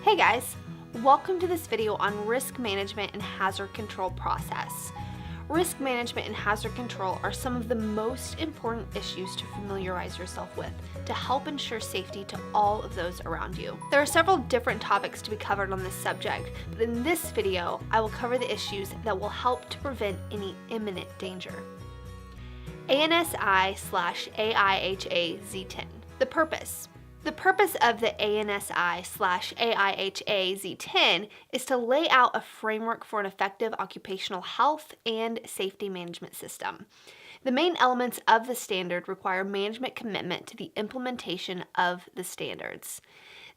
Hey guys, welcome to this video on risk management and hazard control process. Risk management and hazard control are some of the most important issues to familiarize yourself with to help ensure safety to all of those around you. There are several different topics to be covered on this subject, but in this video, I will cover the issues that will help to prevent any imminent danger. ANSI/AIHA Z10. The purpose. The purpose of the ANSI/AIHA Z10 is to lay out a framework for an effective occupational health and safety management system. The main elements of the standard require management commitment to the implementation of the standards.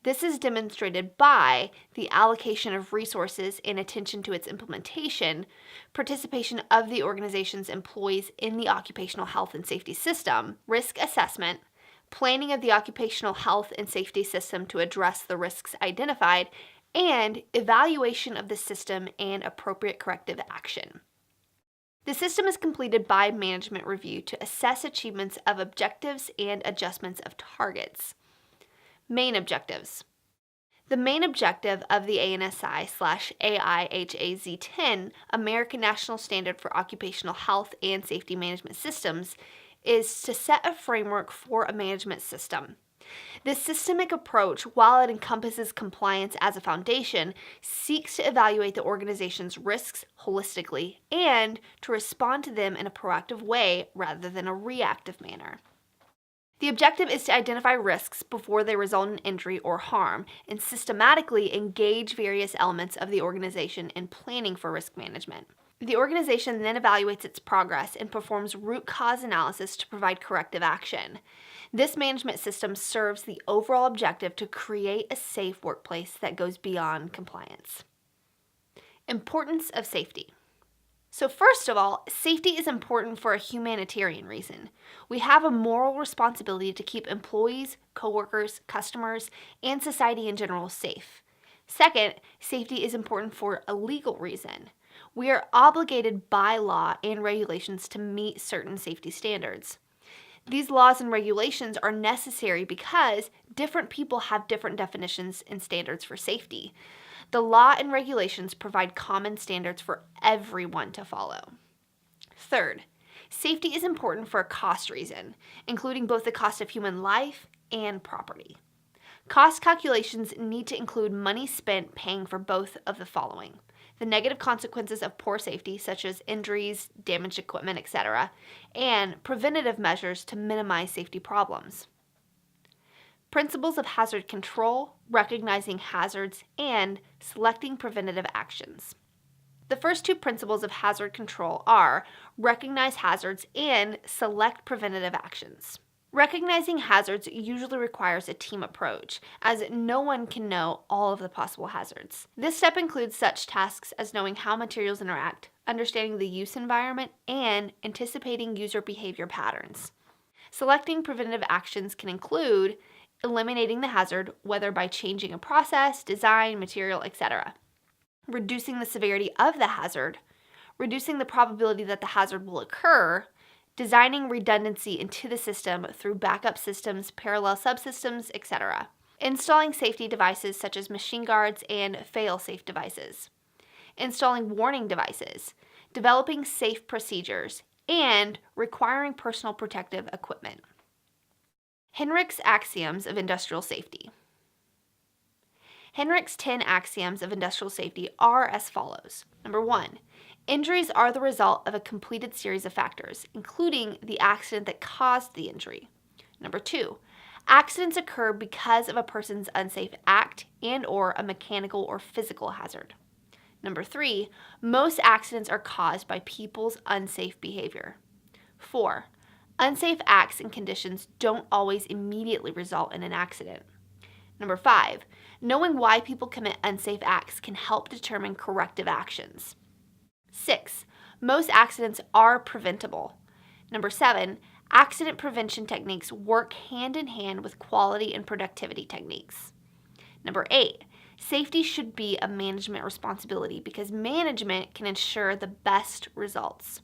This is demonstrated by the allocation of resources and attention to its implementation, participation of the organization's employees in the occupational health and safety system, risk assessment, planning of the occupational health and safety system to address the risks identified, and evaluation of the system and appropriate corrective action. The system is completed by management review to assess achievements of objectives and adjustments of targets. Main objectives. The main objective of the ANSI/AIHA Z10, American National Standard for Occupational Health and Safety Management Systems, is to set a framework for a management system. This systemic approach, while it encompasses compliance as a foundation, seeks to evaluate the organization's risks holistically and to respond to them in a proactive way rather than a reactive manner. The objective is to identify risks before they result in injury or harm and systematically engage various elements of the organization in planning for risk management. The organization then evaluates its progress and performs root cause analysis to provide corrective action. This management system serves the overall objective to create a safe workplace that goes beyond compliance. Importance of safety. So first of all, safety is important for a humanitarian reason. We have a moral responsibility to keep employees, coworkers, customers, and society in general safe. Second, safety is important for a legal reason. We are obligated by law and regulations to meet certain safety standards. These laws and regulations are necessary because different people have different definitions and standards for safety. The law and regulations provide common standards for everyone to follow. Third, safety is important for a cost reason, including both the cost of human life and property. Cost calculations need to include money spent paying for both of the following: the negative consequences of poor safety, such as injuries, damaged equipment, etc., and preventative measures to minimize safety problems. Principles of hazard control, recognizing hazards, and selecting preventative actions. The first two principles of hazard control are recognize hazards and select preventative actions. Recognizing hazards usually requires a team approach, as no one can know all of the possible hazards. This step includes such tasks as knowing how materials interact, understanding the use environment, and anticipating user behavior patterns. Selecting preventative actions can include eliminating the hazard, whether by changing a process, design, material, etc., reducing the severity of the hazard, reducing the probability that the hazard will occur, designing redundancy into the system through backup systems, parallel subsystems, etc. Installing safety devices such as machine guards and fail-safe devices. Installing warning devices. Developing safe procedures. And requiring personal protective equipment. Henrich's axioms of industrial safety. Henrich's 10 axioms of industrial safety are as follows. Number 1. Injuries are the result of a completed series of factors, including the accident that caused the injury. Number 2. Accidents occur because of a person's unsafe act and/or a mechanical or physical hazard. Number 3. Most accidents are caused by people's unsafe behavior. 4. Unsafe acts and conditions don't always immediately result in an accident. Number 5. Knowing why people commit unsafe acts can help determine corrective actions. 6. Most accidents are preventable. Number 7. Accident prevention techniques work hand in hand with quality and productivity techniques. Number 8. Safety should be a management responsibility because management can ensure the best results.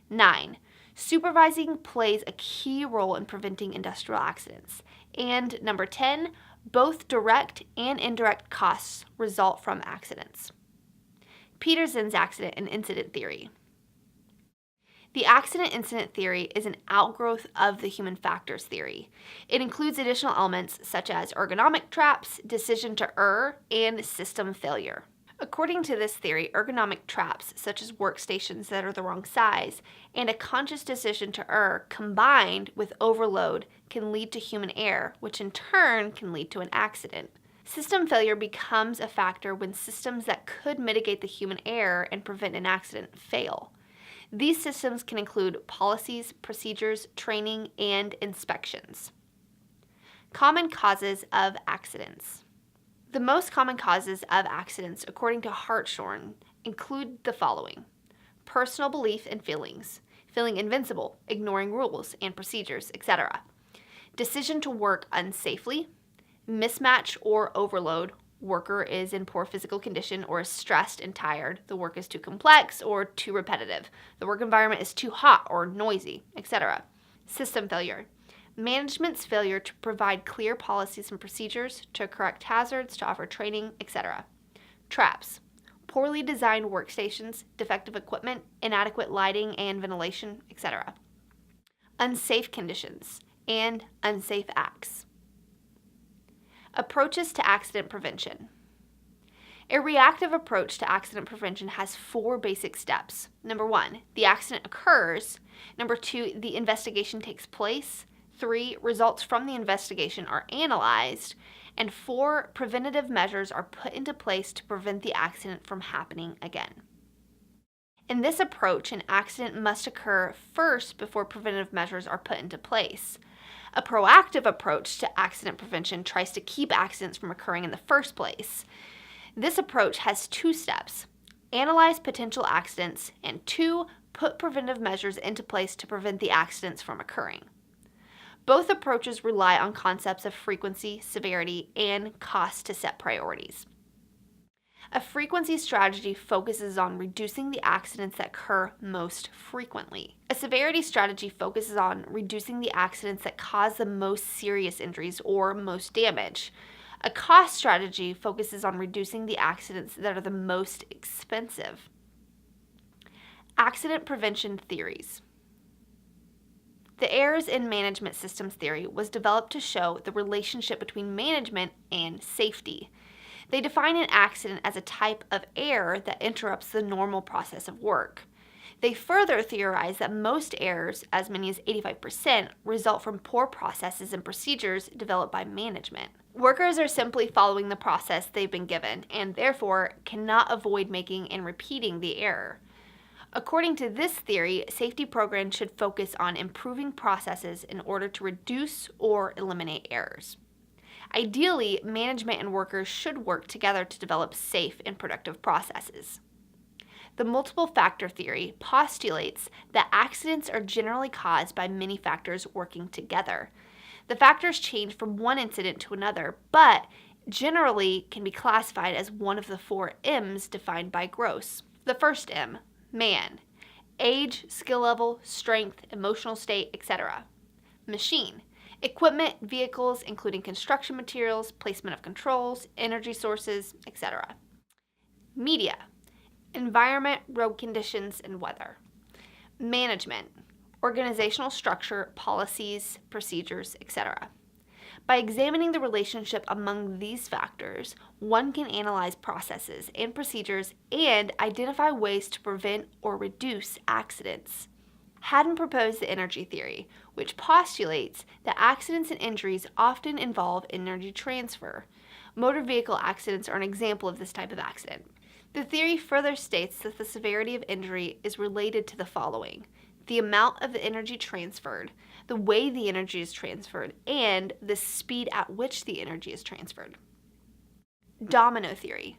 9. Supervising plays a key role in preventing industrial accidents. And number 10, Both direct and indirect costs result from accidents. Peterson's accident and incident theory. The accident-incident theory is an outgrowth of the human factors theory. It includes additional elements such as ergonomic traps, decision to err, and system failure. According to this theory, ergonomic traps, such as workstations that are the wrong size, and a conscious decision to err combined with overload can lead to human error, which in turn can lead to an accident. System failure becomes a factor when systems that could mitigate the human error and prevent an accident fail. These systems can include policies, procedures, training, and inspections. Common causes of accidents. The most common causes of accidents, according to Hartshorn, include the following: personal belief and feelings, feeling invincible, ignoring rules and procedures, etc. Decision to work unsafely, mismatch or overload, worker is in poor physical condition or is stressed and tired, the work is too complex or too repetitive, the work environment is too hot or noisy, etc. System failure. Management's failure to provide clear policies and procedures, to correct hazards, to offer training, etc. Traps. Poorly designed workstations, defective equipment, inadequate lighting and ventilation, etc. Unsafe conditions and unsafe acts. Approaches to accident prevention. A reactive approach to accident prevention has 4 basic steps. Number 1, the accident occurs. Number 2, the investigation takes place. 3, results from the investigation are analyzed. And 4, preventative measures are put into place to prevent the accident from happening again. In this approach, an accident must occur first before preventative measures are put into place. A proactive approach to accident prevention tries to keep accidents from occurring in the first place. This approach has 2 steps: analyze potential accidents, and 2, put preventive measures into place to prevent the accidents from occurring. Both approaches rely on concepts of frequency, severity, and cost to set priorities. A frequency strategy focuses on reducing the accidents that occur most frequently. A severity strategy focuses on reducing the accidents that cause the most serious injuries or most damage. A cost strategy focuses on reducing the accidents that are the most expensive. Accident prevention theories. The errors in management systems theory was developed to show the relationship between management and safety. They define an accident as a type of error that interrupts the normal process of work. They further theorize that most errors, as many as 85%, result from poor processes and procedures developed by management. Workers are simply following the process they've been given and therefore cannot avoid making and repeating the error. According to this theory, safety programs should focus on improving processes in order to reduce or eliminate errors. Ideally, management and workers should work together to develop safe and productive processes. The multiple factor theory postulates that accidents are generally caused by many factors working together. The factors change from one incident to another, but generally can be classified as one of the 4 M's defined by Gross. The first M, man, age, skill level, strength, emotional state, etc. Machine, equipment, vehicles, including construction materials, placement of controls, energy sources, etc. Media, environment, road conditions, and weather. Management, organizational structure, policies, procedures, etc. By examining the relationship among these factors, one can analyze processes and procedures and identify ways to prevent or reduce accidents. Haddon proposed the energy theory, which postulates that accidents and injuries often involve energy transfer. Motor vehicle accidents are an example of this type of accident. The theory further states that the severity of injury is related to the following: the amount of the energy transferred, the way the energy is transferred, and the speed at which the energy is transferred. Domino theory.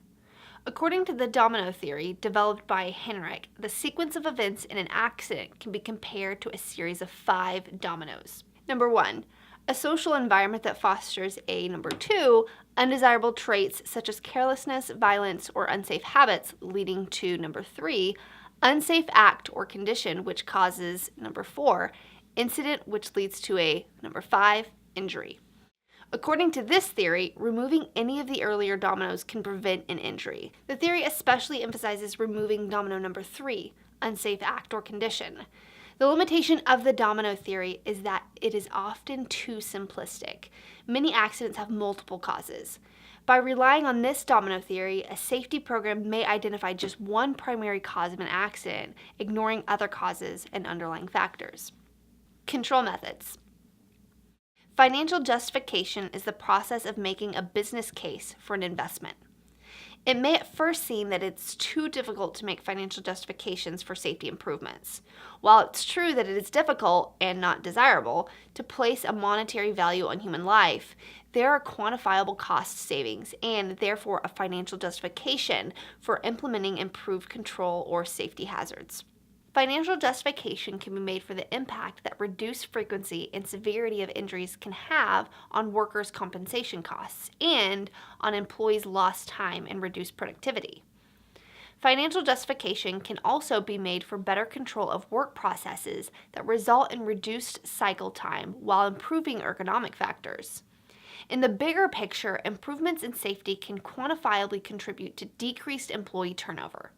According to the domino theory developed by Henrich, the sequence of events in an accident can be compared to a series of 5 dominoes. Number 1, a social environment that fosters a, number 2, undesirable traits such as carelessness, violence, or unsafe habits, leading to, number 3, unsafe act or condition which causes, number 4, incident which leads to a, number 5, injury. According to this theory, removing any of the earlier dominoes can prevent an injury. The theory especially emphasizes removing domino number 3, unsafe act or condition. The limitation of the domino theory is that it is often too simplistic. Many accidents have multiple causes. By relying on this domino theory, a safety program may identify just one primary cause of an accident, ignoring other causes and underlying factors. Control methods. Financial justification is the process of making a business case for an investment. It may at first seem that it's too difficult to make financial justifications for safety improvements. While it's true that it is difficult and not desirable to place a monetary value on human life, there are quantifiable cost savings and therefore a financial justification for implementing improved control or safety hazards. Financial justification can be made for the impact that reduced frequency and severity of injuries can have on workers' compensation costs and on employees' lost time and reduced productivity. Financial justification can also be made for better control of work processes that result in reduced cycle time while improving ergonomic factors. In the bigger picture, improvements in safety can quantifiably contribute to decreased employee turnover.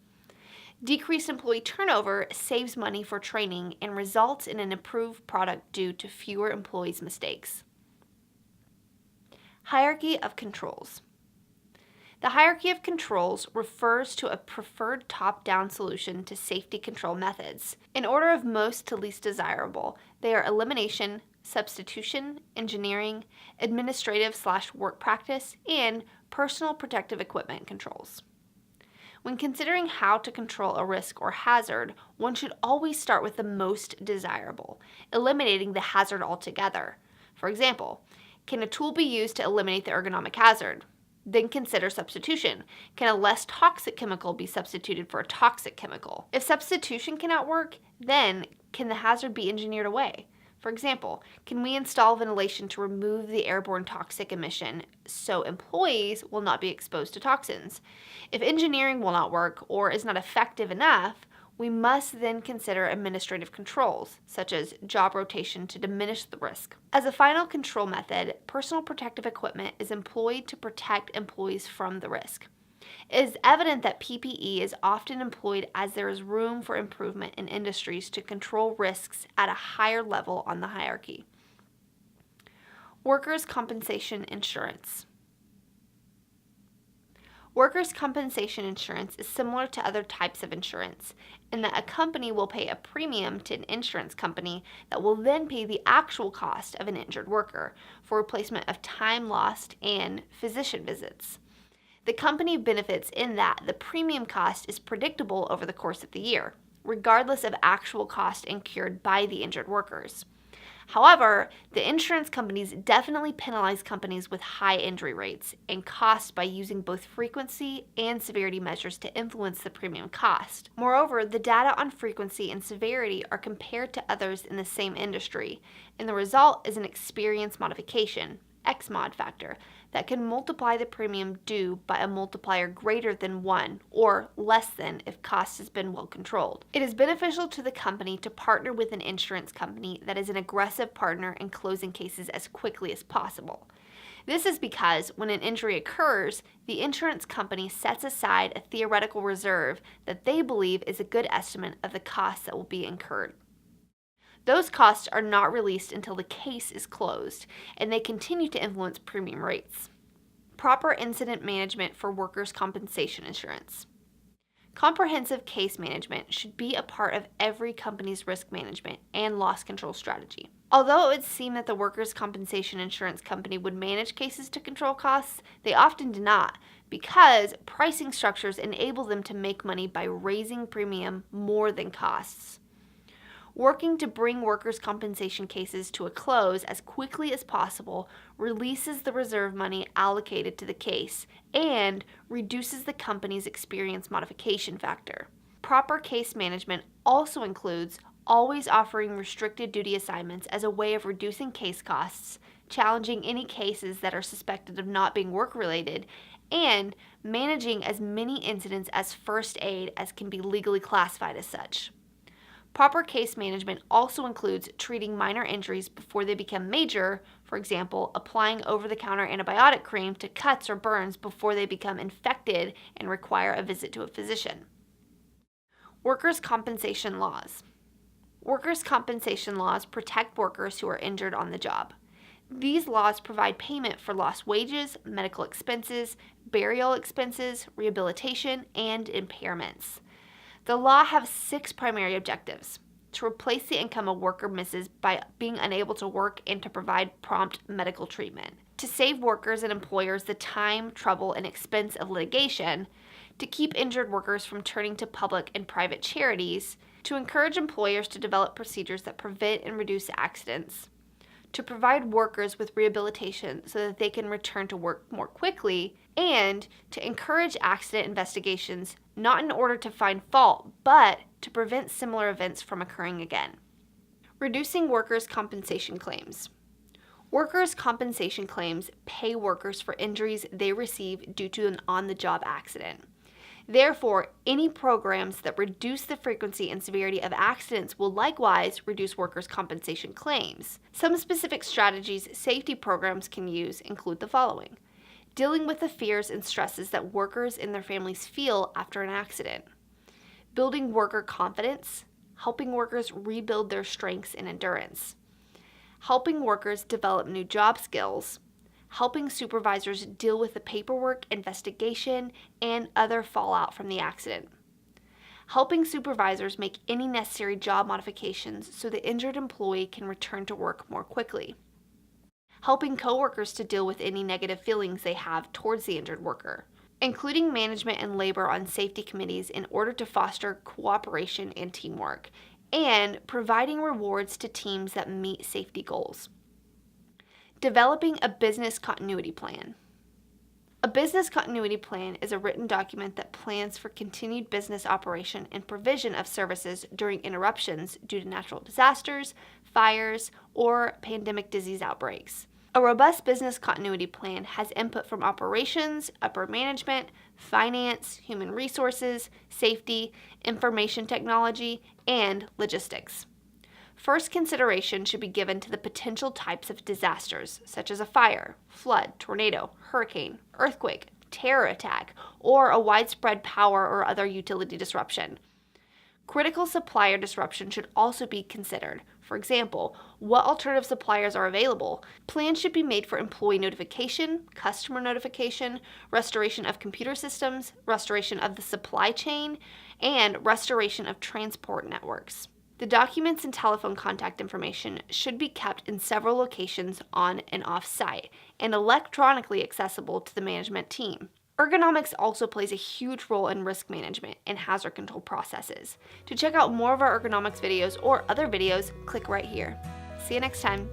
Decreased employee turnover saves money for training and results in an improved product due to fewer employees' mistakes. Hierarchy of controls. The hierarchy of controls refers to a preferred top-down solution to safety control methods. In order of most to least desirable, they are elimination, substitution, engineering, administrative/work practice, and personal protective equipment controls. When considering how to control a risk or hazard, one should always start with the most desirable, eliminating the hazard altogether. For example, can a tool be used to eliminate the ergonomic hazard? Then consider substitution. Can a less toxic chemical be substituted for a toxic chemical? If substitution cannot work, then can the hazard be engineered away? For example, can we install ventilation to remove the airborne toxic emission so employees will not be exposed to toxins? If engineering will not work or is not effective enough, we must then consider administrative controls, such as job rotation to diminish the risk. As a final control method, personal protective equipment is employed to protect employees from the risk. It is evident that PPE is often employed as there is room for improvement in industries to control risks at a higher level on the hierarchy. Workers' compensation insurance. Workers' compensation insurance is similar to other types of insurance in that a company will pay a premium to an insurance company that will then pay the actual cost of an injured worker for replacement of time lost and physician visits. The company benefits in that the premium cost is predictable over the course of the year, regardless of actual cost incurred by the injured workers. However, the insurance companies definitely penalize companies with high injury rates and costs by using both frequency and severity measures to influence the premium cost. Moreover, the data on frequency and severity are compared to others in the same industry, and the result is an experience modification, XMOD factor, that can multiply the premium due by a multiplier greater than 1 or less than if cost has been well controlled. It is beneficial to the company to partner with an insurance company that is an aggressive partner in closing cases as quickly as possible. This is because when an injury occurs, the insurance company sets aside a theoretical reserve that they believe is a good estimate of the costs that will be incurred. Those costs are not released until the case is closed, and they continue to influence premium rates. Proper incident management for workers' compensation insurance. Comprehensive case management should be a part of every company's risk management and loss control strategy. Although it would seem that the workers' compensation insurance company would manage cases to control costs, they often do not, because pricing structures enable them to make money by raising premium more than costs. Working to bring workers' compensation cases to a close as quickly as possible releases the reserve money allocated to the case and reduces the company's experience modification factor. Proper case management also includes always offering restricted duty assignments as a way of reducing case costs, challenging any cases that are suspected of not being work-related, and managing as many incidents as first aid as can be legally classified as such. Proper case management also includes treating minor injuries before they become major For example, applying over-the-counter antibiotic cream to cuts or burns before they become infected and require a visit to a physician. Workers' compensation laws. Workers' compensation laws protect workers who are injured on the job. These laws provide payment for lost wages, medical expenses, burial expenses, rehabilitation, and impairments. The law has 6 primary objectives: to replace the income a worker misses by being unable to work and to provide prompt medical treatment, to save workers and employers the time, trouble, and expense of litigation, to keep injured workers from turning to public and private charities, to encourage employers to develop procedures that prevent and reduce accidents, to provide workers with rehabilitation so that they can return to work more quickly, and to encourage accident investigations, not in order to find fault, but to prevent similar events from occurring again. Reducing workers' compensation claims. Workers' compensation claims pay workers for injuries they receive due to an on-the-job accident. Therefore, any programs that reduce the frequency and severity of accidents will likewise reduce workers' compensation claims. Some specific strategies safety programs can use include the following: dealing with the fears and stresses that workers and their families feel after an accident, building worker confidence, helping workers rebuild their strengths and endurance, helping workers develop new job skills, helping supervisors deal with the paperwork, investigation, and other fallout from the accident, helping supervisors make any necessary job modifications so the injured employee can return to work more quickly, helping coworkers to deal with any negative feelings they have towards the injured worker, including management and labor on safety committees in order to foster cooperation and teamwork, and providing rewards to teams that meet safety goals. Developing a business continuity plan. A business continuity plan is a written document that plans for continued business operation and provision of services during interruptions due to natural disasters, fires, or pandemic disease outbreaks. A robust business continuity plan has input from operations, upper management, finance, human resources, safety, information technology, and logistics. First consideration should be given to the potential types of disasters, such as a fire, flood, tornado, hurricane, earthquake, terror attack, or a widespread power or other utility disruption. Critical supplier disruption should also be considered. For example, what alternative suppliers are available? Plans should be made for employee notification, customer notification, restoration of computer systems, restoration of the supply chain, and restoration of transport networks. The documents and telephone contact information should be kept in several locations on and off-site and electronically accessible to the management team. Ergonomics also plays a huge role in risk management and hazard control processes. To check out more of our ergonomics videos or other videos, click right here. See you next time.